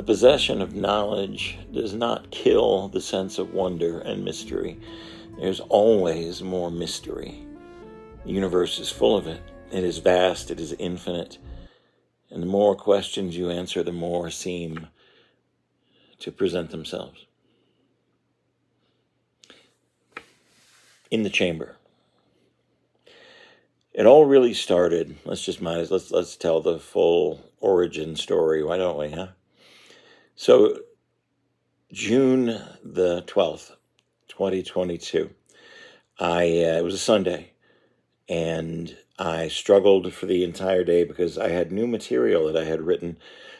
The possession of knowledge does not kill the sense of wonder and mystery. There's always more mystery. The universe is full of it. It is vast, it is infinite. And the more questions you answer, the more seem to present themselves. In the chamber. It all really started, let's tell the full origin story, why don't we, huh? So, June the 12th, 2022, it was a Sunday, and I struggled for the entire day because I had new material that I had written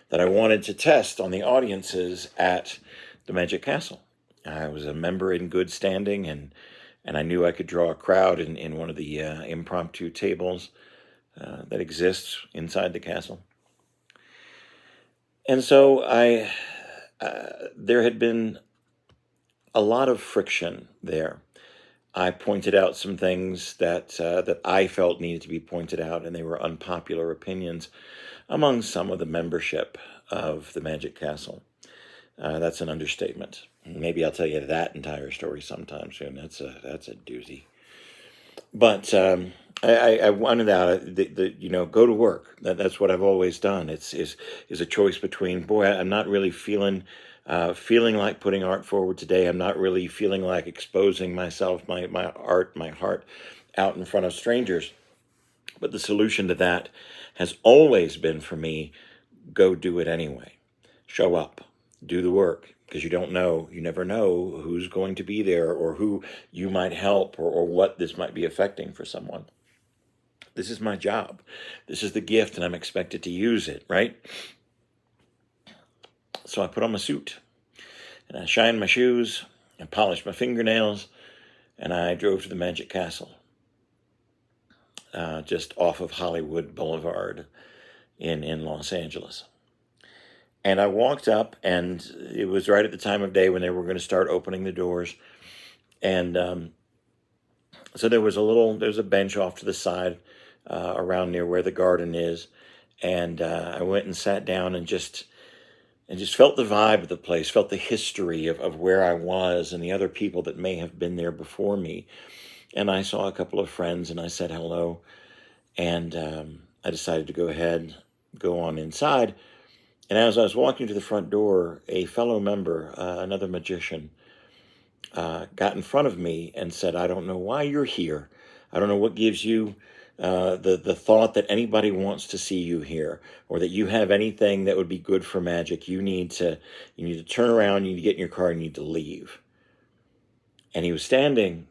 that I wanted to test on the audiences at the Magic Castle. I was a member in good standing, and I knew I could draw a crowd in one of the impromptu tables that exists inside the castle. And so there had been a lot of friction there. I pointed out some things that I felt needed to be pointed out, and they were unpopular opinions among some of the membership of the Magic Castle. That's an understatement. Maybe I'll tell you that entire story sometime soon. That's a doozy. But I wanted out go to work. That's what I've always done. It's a choice between, boy, I'm not really feeling like putting art forward today. I'm not really feeling like exposing myself, my art, my heart out in front of strangers. But the solution to that has always been for me, go do it anyway. Show up, do the work, because you never know who's going to be there or who you might help or what this might be affecting for someone. This is my job. This is the gift, and I'm expected to use it, right? So I put on my suit, and I shined my shoes, and polished my fingernails, and I drove to the Magic Castle, just off of Hollywood Boulevard in Los Angeles. And I walked up, and it was right at the time of day when they were going to start opening the doors. And so there's a bench off to the side around near where the garden is. And I went and sat down and just felt the vibe of the place, felt the history of where I was and the other people that may have been there before me. And I saw a couple of friends, and I said hello. And I decided to go on inside. And as I was walking to the front door, a fellow member, another magician, got in front of me and said, "I don't know why you're here. I don't know what gives you the thought that anybody wants to see you here, or that you have anything that would be good for magic. You need to turn around, you need to get in your car, and you need to leave." And he was standing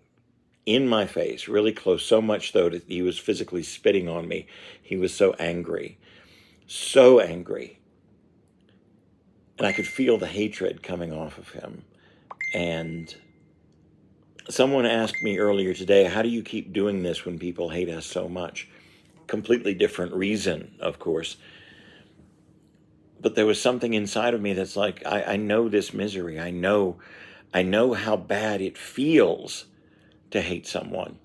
in my face, really close, so much though that he was physically spitting on me. He was so angry. And I could feel the hatred coming off of him. And someone asked me earlier today, how do you keep doing this when people hate us so much? Completely different reason, of course. But there was something inside of me that's like, I know this misery. I know how bad it feels to hate someone.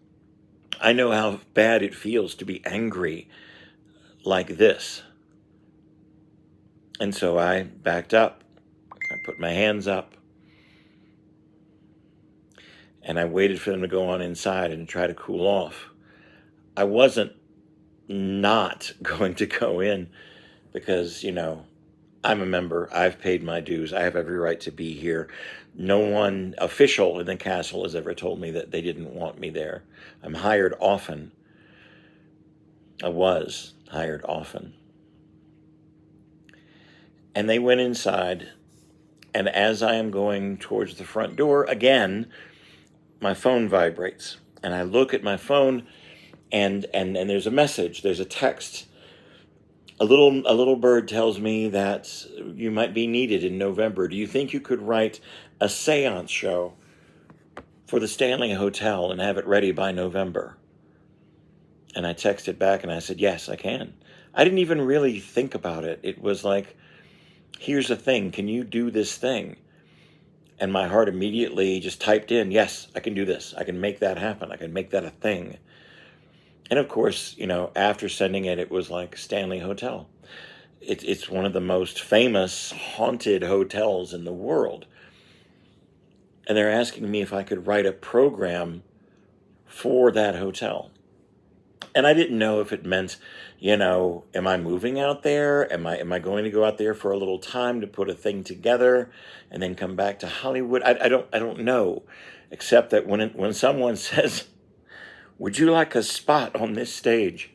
I know how bad it feels to be angry like this. And so I backed up, I put my hands up, and I waited for them to go on inside and try to cool off. I wasn't not going to go in because, I'm a member. I've paid my dues. I have every right to be here. No one official in the castle has ever told me that they didn't want me there. I'm hired often. I was hired often. And they went inside, and as I am going towards the front door, again, my phone vibrates. And I look at my phone, and there's a message, there's a text. A little bird tells me that you might be needed in November. Do you think you could write a seance show for the Stanley Hotel and have it ready by November? And I texted back and I said, yes, I can. I didn't even really think about it. It was like, here's the thing. Can you do this thing? And my heart immediately just typed in, yes, I can do this. I can make that happen. I can make that a thing. And of course, after sending it, it was like Stanley Hotel. It's one of the most famous haunted hotels in the world. And they're asking me if I could write a program for that hotel. And I didn't know if it meant, am I moving out there? Am I going to go out there for a little time to put a thing together and then come back to Hollywood? I don't know, except that when someone says, "Would you like a spot on this stage?"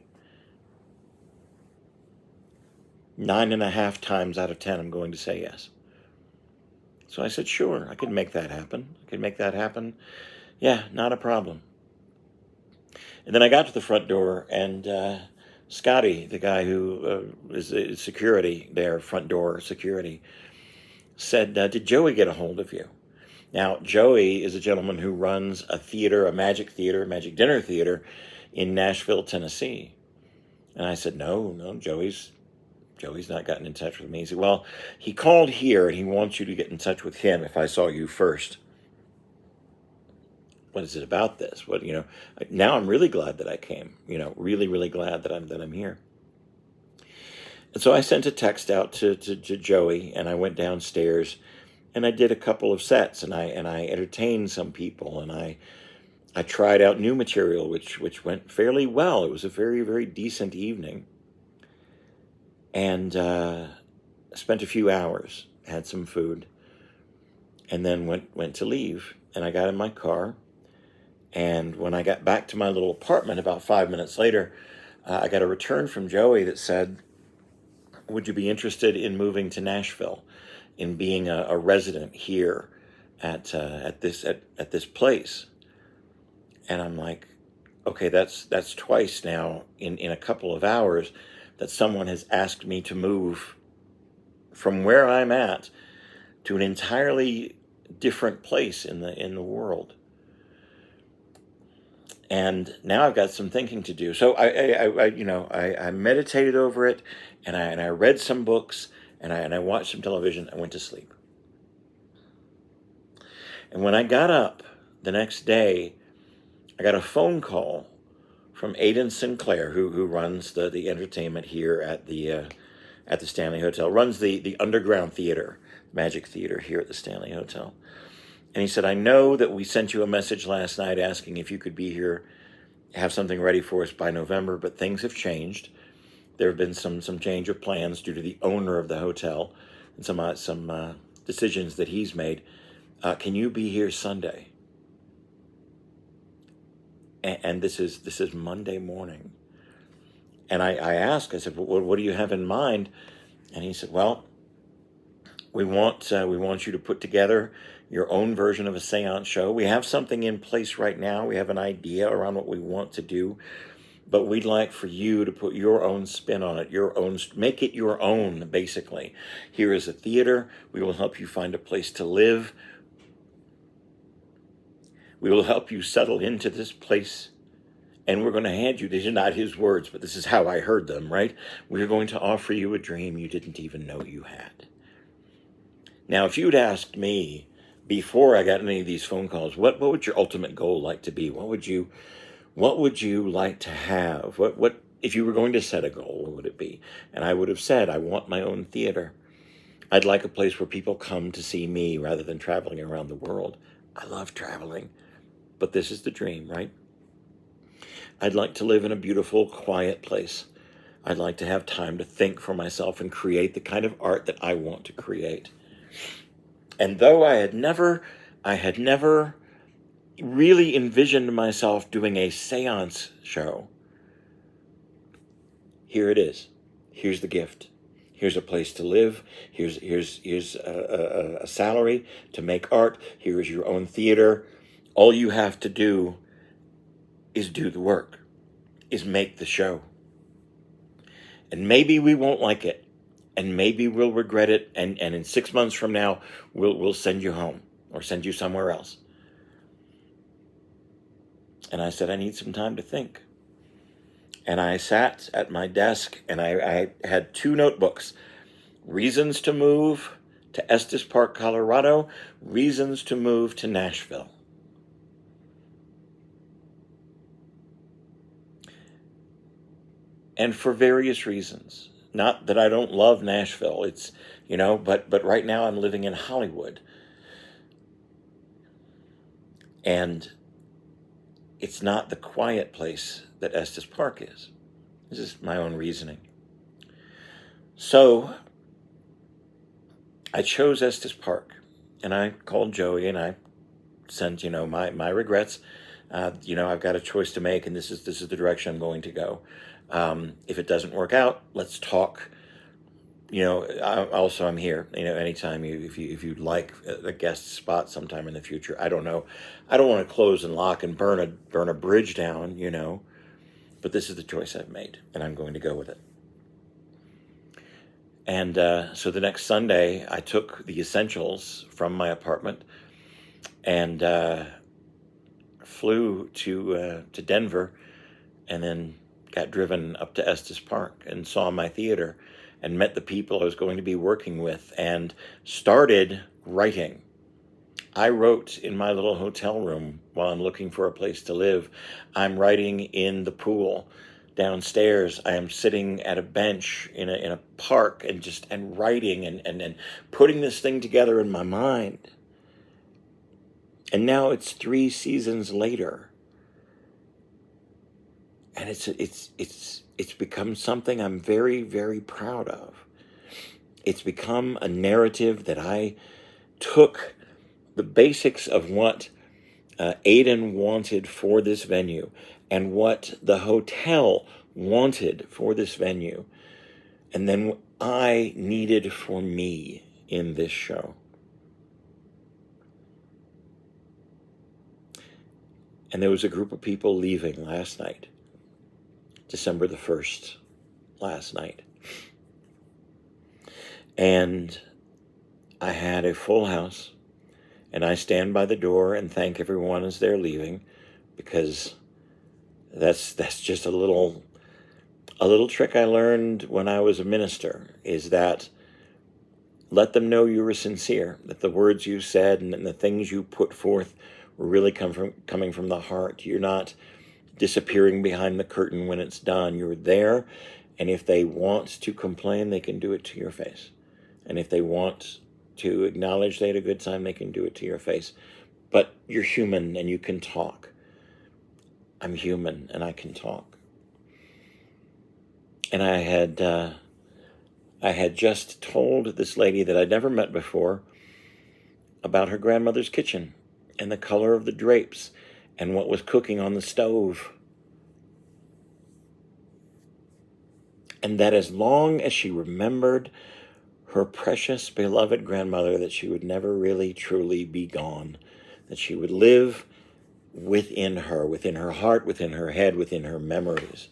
9.5 times out of 10, I'm going to say yes. So I said, sure, I could make that happen. Yeah, not a problem. And then I got to the front door, and Scotty, the guy who is security there, front door security, said, did Joey get a hold of you? Now, Joey is a gentleman who runs a theater, a magic dinner theater in Nashville, Tennessee. And I said, no, Joey's not gotten in touch with me. He said, well, he called here and he wants you to get in touch with him if I saw you first. What is it about this? Now I'm really glad that I came, really, really glad that I'm here. And so I sent a text out to Joey, and I went downstairs and I did a couple of sets, and I entertained some people, and I tried out new material, which went fairly well. It was a very, very decent evening. And spent a few hours, had some food, and then went to leave. And I got in my car, and when I got back to my little apartment about 5 minutes later, I got a return from Joey that said, would you be interested in moving to Nashville, in being a resident here at this place? And I'm like, okay, that's twice now in a couple of hours that someone has asked me to move from where I'm at to an entirely different place in the world. And now I've got some thinking to do. So I meditated over it, and I read some books, and I watched some television. I went to sleep. And when I got up the next day, I got a phone call from Aidan Sinclair, who runs the entertainment here at the Stanley Hotel, runs the underground theater, Magic Theater here at the Stanley Hotel. And he said, I know that we sent you a message last night asking if you could be here, have something ready for us by November, but things have changed. There have been some change of plans due to the owner of the hotel and some decisions that he's made. Can you be here Sunday? And this is Monday morning. And I asked, I said, what do you have in mind? And he said, well, we want you to put together your own version of a seance show. We have something in place right now. We have an idea around what we want to do, but we'd like for you to put your own spin on it, make it your own, basically. Here is a theater. We will help you find a place to live. We will help you settle into this place. And we're going to hand you, these are not his words, but this is how I heard them, right? We're going to offer you a dream you didn't even know you had. Now, if you'd asked me before I got any of these phone calls, what would your ultimate goal like to be? What would you like to have? What if you were going to set a goal, what would it be? And I would have said, I want my own theater. I'd like a place where people come to see me rather than traveling around the world. I love traveling, but this is the dream, right? I'd like to live in a beautiful, quiet place. I'd like to have time to think for myself and create the kind of art that I want to create. And though I had never really envisioned myself doing a seance show, here it is. Here's the gift. Here's a place to live. Here's a salary to make art. Here is your own theater. All you have to do is do the work, is make the show. And maybe we won't like it, and maybe we'll regret it, and in 6 months from now, we'll send you home or send you somewhere else. And I said, I need some time to think. And I sat at my desk, and I had 2 notebooks: reasons to move to Estes Park, Colorado, reasons to move to Nashville. And for various reasons. Not that I don't love Nashville. It's, but right now I'm living in Hollywood. And it's not the quiet place that Estes Park is. This is my own reasoning. So I chose Estes Park, and I called Joey and I sent, my regrets. I've got a choice to make, and this is the direction I'm going to go. If it doesn't work out, let's talk. I'm here. Anytime if you'd like a guest spot sometime in the future. I don't know. I don't want to close and lock and burn a bridge down. But this is the choice I've made, and I'm going to go with it. And so the next Sunday, I took the essentials from my apartment and flew to Denver, and then got driven up to Estes Park and saw my theater and met the people I was going to be working with and started writing. I wrote in my little hotel room while I'm looking for a place to live. I'm writing in the pool downstairs. I am sitting at a bench in a park and writing and putting this thing together in my mind. And now it's 3 seasons later, and it's become something I'm very, very proud of. It's become a narrative that I took the basics of what Aiden wanted for this venue and what the hotel wanted for this venue, and then what I needed for me in this show. And there was a group of people leaving last night, December the 1st, last night. And I had a full house, and I stand by the door and thank everyone as they're leaving, because that's just a little trick I learned when I was a minister, is that let them know you were sincere, that the words you said and the things you put forth were really coming from the heart. You're not disappearing behind the curtain when it's done. You're there, and if they want to complain, they can do it to your face. And if they want to acknowledge they had a good time, they can do it to your face. But you're human and you can talk. I'm human and I can talk. And I had just told this lady that I'd never met before about her grandmother's kitchen and the color of the drapes and what was cooking on the stove. And that as long as she remembered her precious, beloved grandmother, that she would never really, truly be gone, that she would live within her heart, within her head, within her memories.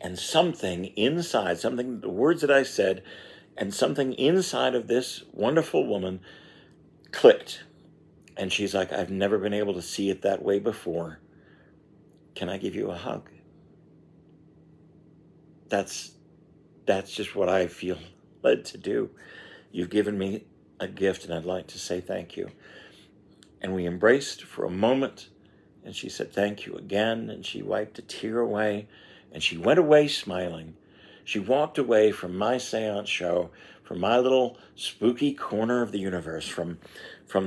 And something inside, the words that I said, and something inside of this wonderful woman clicked. And she's like, I've never been able to see it that way before. Can I give you a hug? That's just what I feel led to do. You've given me a gift, and I'd like to say thank you. And we embraced for a moment, and she said thank you again, and she wiped a tear away, and she went away smiling. She walked away from my seance show, from my little spooky corner of the universe, from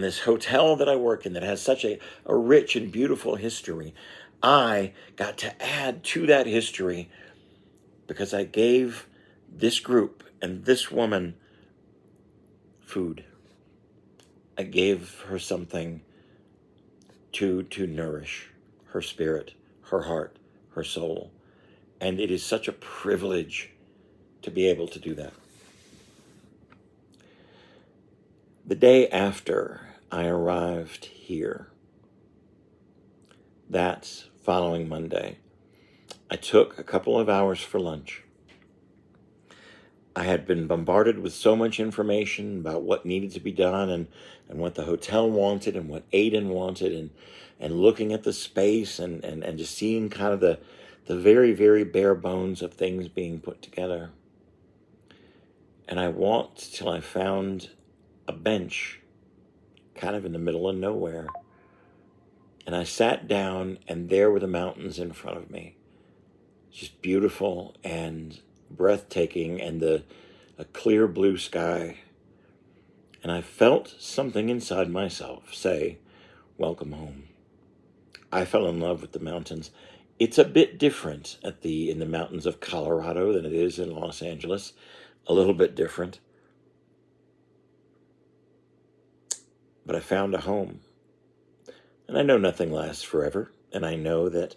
this hotel that I work in that has such a rich and beautiful history. I got to add to that history because I gave this group and this woman food. I gave her something to nourish her spirit, her heart, her soul. And it is such a privilege to be able to do that. The day after I arrived here, that following Monday, I took a couple of hours for lunch. I had been bombarded with so much information about what needed to be done and what the hotel wanted and what Aiden wanted and looking at the space and just seeing kind of the very, very bare bones of things being put together. And I walked till I found a bench kind of in the middle of nowhere. And I sat down, and there were the mountains in front of me. Just beautiful and breathtaking, and a clear blue sky. And I felt something inside myself say, welcome home. I fell in love with the mountains. It's a bit different in the mountains of Colorado than it is in Los Angeles. A little bit different. But I found a home. And I know nothing lasts forever. And I know that,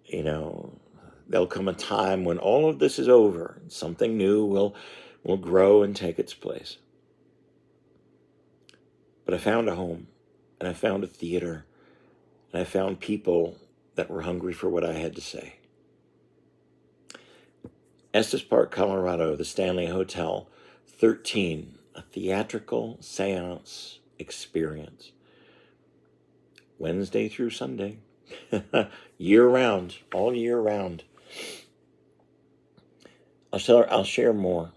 there'll come a time when all of this is over and something new will grow and take its place. But I found a home, and I found a theater, and I found people that were hungry for what I had to say. Estes Park, Colorado, the Stanley Hotel, 13, a theatrical seance experience. Wednesday through Sunday, year round, all year round. I'll share more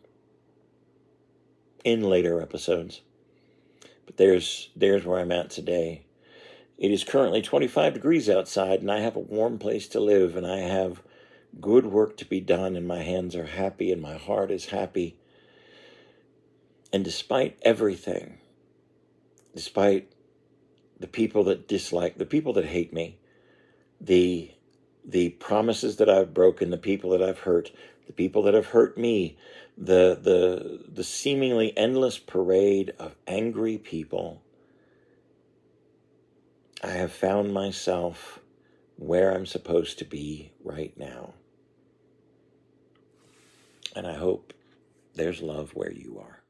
in later episodes. But there's where I'm at today. It is currently 25 degrees outside, and I have a warm place to live, and I have good work to be done, and my hands are happy, and my heart is happy. And despite everything, despite the people that dislike, the people that hate me, the promises that I've broken, the people that I've hurt, the people that have hurt me, the seemingly endless parade of angry people, I have found myself where I'm supposed to be right now. And I hope there's love where you are.